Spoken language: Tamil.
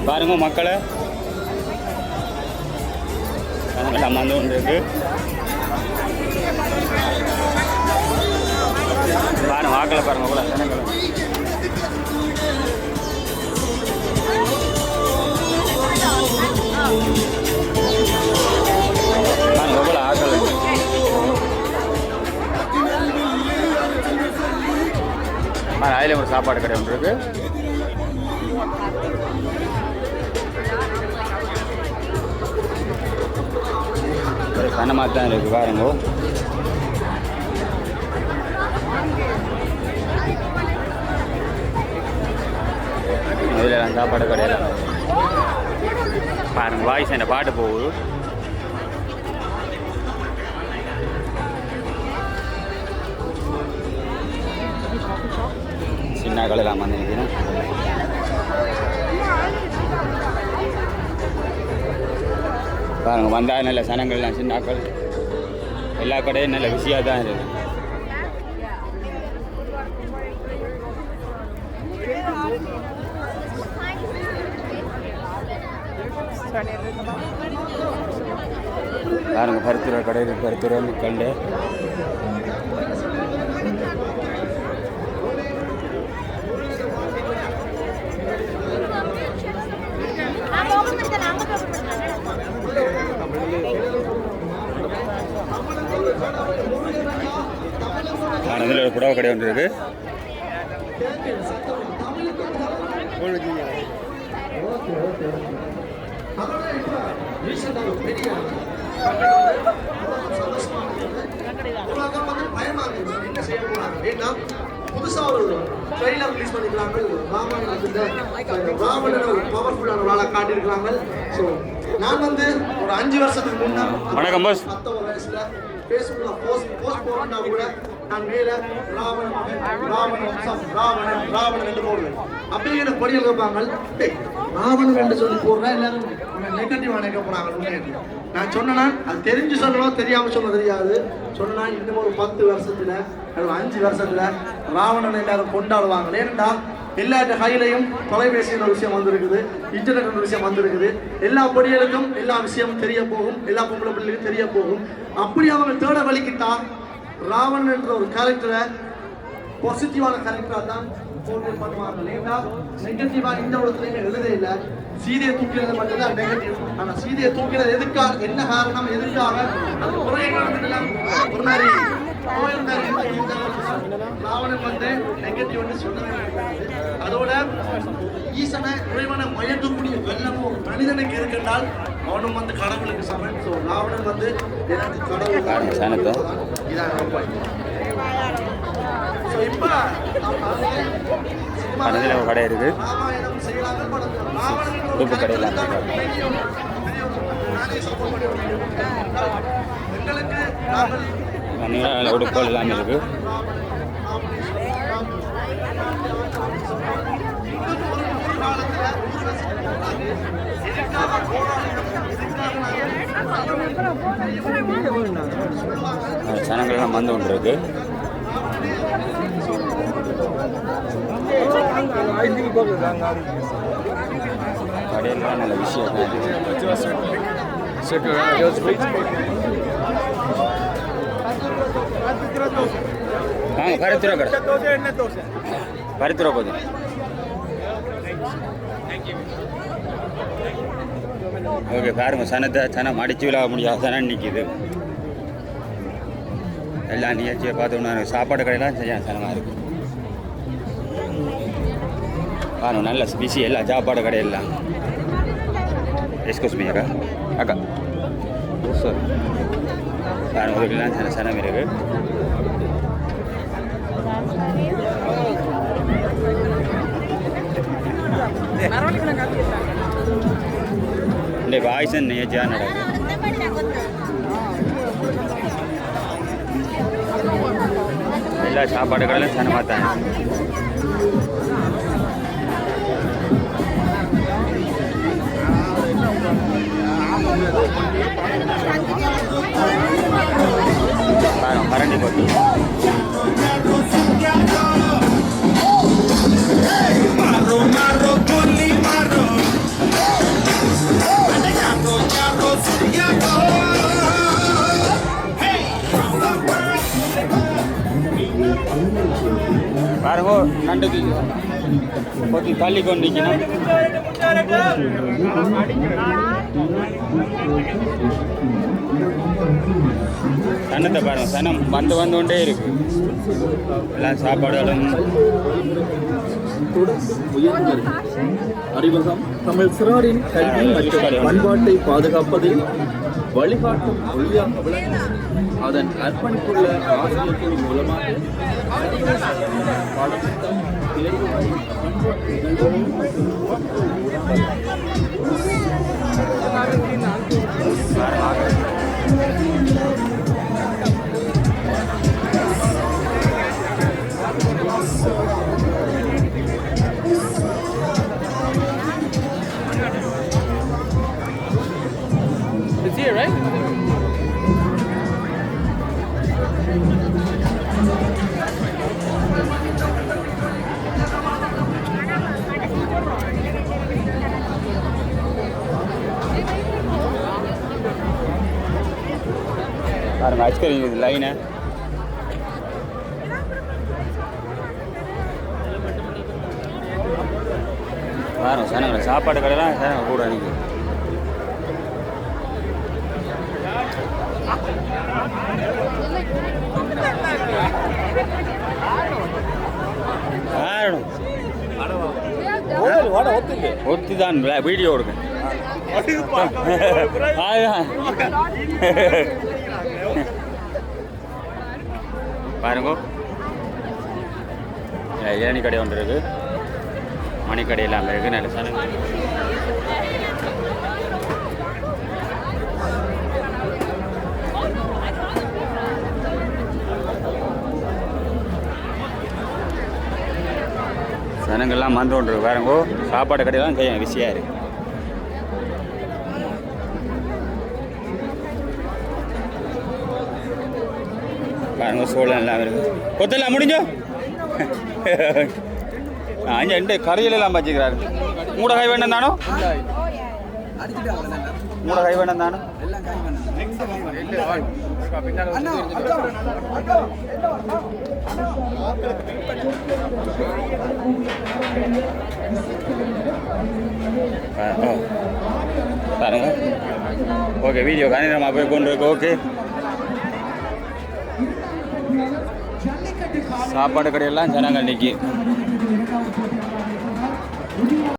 பாருங்க மக்களை எல்லாம் வந்து கொண்டு இருக்கு. பாருங்க வாக்களை பாருங்க கூட ஜனங்களை பாருங்க எவ்வளோ ஆக்கள். அதில் ஒரு சாப்பாடு கடை ஒன்று இருக்கு. ஒரு கனமாக தான் இருக்குது பாருங்க. இதில் சாப்பாடு கடையில் பாருங்க வாய்ஸ் என்ன பாட்டு போகுது. சின்ன கடையில் வந்து நிற்கிறேன். பாருங்க வந்தால் நல்ல சனங்கள்லாம் சின்னாக்கள் எல்லா கடையும் நல்ல பிஸியாக தான் இருக்குது. பாருங்க பருத்துறை கடை பருத்துறை கண்டு அதில் ஒரு புடவை கடை ஒன்று இருக்கு. புதுசா ஒரு ட்ரெய்லர் ரிலீஸ் பண்ணிருக்காங்க. ராவணன் ஒரு பவர்ஃபுல்லான ஒரு ஆளை காட்டியிருக்காங்க. ஸோ நான் வந்து ஒரு 5 வருஷத்துக்கு முன்னாடி 19 வயசுல பேஸ்புக்ல போஸ்ட் போட்டா கூட நான் மேல ராவணன் என்று போடுவேன். அப்படியே எனக்கு படியில் கேட்பாங்க, ராவணன் என்று சொல்லி போடுறேன் எல்லாரும் நெகட்டிவா நினைக்க போறாங்க. நான் சொன்னா அது தெரிஞ்சு சொல்லணும், தெரியாம சொல்ல தெரியாது. சொன்னா இன்னும் ஒரு 10 வருஷத்துல 5 வருஷத்துல ராவணன் எல்லாரும் கொண்டாடுவாங்க. ஏன்னா எல்லா கையிலையும் தொலைபேசியின் ஒரு விஷயம் வந்திருக்குது, இன்டர்நெட் ஒரு விஷயம் வந்திருக்குது. எல்லா பொடிகளுக்கும் எல்லா விஷயமும் தெரிய போகும், எல்லா பொம்பளை பிள்ளைகளுக்கும் தெரிய போகும். அப்படி அவங்க தேட வலிக்கிட்டா ராவணன் என்ற ஒரு கேரக்டரை பாசிட்டிவான கேரக்டரா தான் பண்ணுவாங்க. ஏன்னா நெகட்டிவா இந்த உலகத்துலையுமே எழுத இல்லை. சீதையை தூக்கிறது மட்டும்தான் நெகட்டிவ். ஆனா சீதையை தூக்கிறது எதுக்காக, என்ன காரணம், எதுக்காக அது ஒரே ஒரு மாதிரி ராவணன் வந்து நெகட்டிவ் வந்து சொல்லவே முடியாது. அதோட ஈசனை இறைவனை மயக்கக்கூடிய வெள்ளமும் மனிதனுக்கு இருக்கின்றால் அவனும் வந்து கடவுளுக்கு சமன். ஸோ ராவணன் வந்து எனக்கு கடவுள் இதான். ஸோ இப்போ கடை இருக்கு. ராமாயணம் செய்யலாங்க உடுப்பு கடையில் எங்களுக்கு நாங்கள் உடுப்புகள் எல்லாமே இருக்கு. ஜனங்கள்லாம் வந்து கொண்டு இருக்கு. கடையெல்லாம் நல்ல விஷயம் வாங்க பருத்துறை கடை பருத்துறை போதும். ஓகே பாருங்க சனம் அடிச்சு விழா முடியாது சனம் நிற்கிது. எல்லா நிகழ்ச்சியை பார்த்தோம்னா சாப்பாடு கடையெல்லாம் சரியான சனமாக இருக்குது. பாருங்க நல்ல பிசி எல்லா சாப்பாடு கடையெல்லாம். எஸ்கூஸ் மீ அக்கா அக்கா சார் பாருங்க அதுக்கெல்லாம் சில சனம் இருக்கு. இந்த வாய்ஸன் நிகழ்ச்சியாக நடக்குது. எல்லா சாப்பாடு கடையிலும் சனமாக தான். மரண்டி போட்டு நண்டுக்கு கொத்தி தள்ளி கொண்டு நிற்கணும். சனத்தை பாருங்க, சனம் வந்து கொண்டே இருக்கு. எல்லாம் சாப்பாடுகளும் அறிமுகம் தமிழ் சிறாரின் கல்வி மற்றும் பண்பாட்டை பாதுகாப்பதில் வழிகாட்டும் மொழியாக விளங்கும் அதன் அர்ப்பணிப்புள்ள ஆசிரியர்களின் மூலமாக பாடத்திட்டம் தேர்வு It's here, right? பாருங்க ஐஸ்கிரீம் இது லைனு. பாருங்க சனங்களை சாப்பாடு கடைலாம் சனங்க கூட நிற்குது. ஒத்திதான் வீடியோ எடுக்க பாருங்க. ஏணி கடை ஒன்று இருக்கு, மணிக்கடை எல்லாம் இருக்கு. நல்ல சனங்க ஜனங்கள்லாம் வந்து கொண்டு இருக்கு. பாருங்கோ சாப்பாடு கடையெல்லாம் கையும் விஷயம் இருக்கு. பாருங்க சோளம் எல்லாம் இருக்கு. கொத்தெல்லாம் முடிஞ்சோ அஞ்சு ரெண்டு கரையிலெல்லாம் வச்சுக்கிறாரு. மூட கை வேண்டாம் தானோ, மூட கை வேண்டாம் தானோ. பாருங்க ஓகே, வீடியோ கணிதமாக போய் கொண்டு இருக்கு. ஓகே, சாப்பாடு கடையெல்லாம் ஜனங்கள் நிற்கி.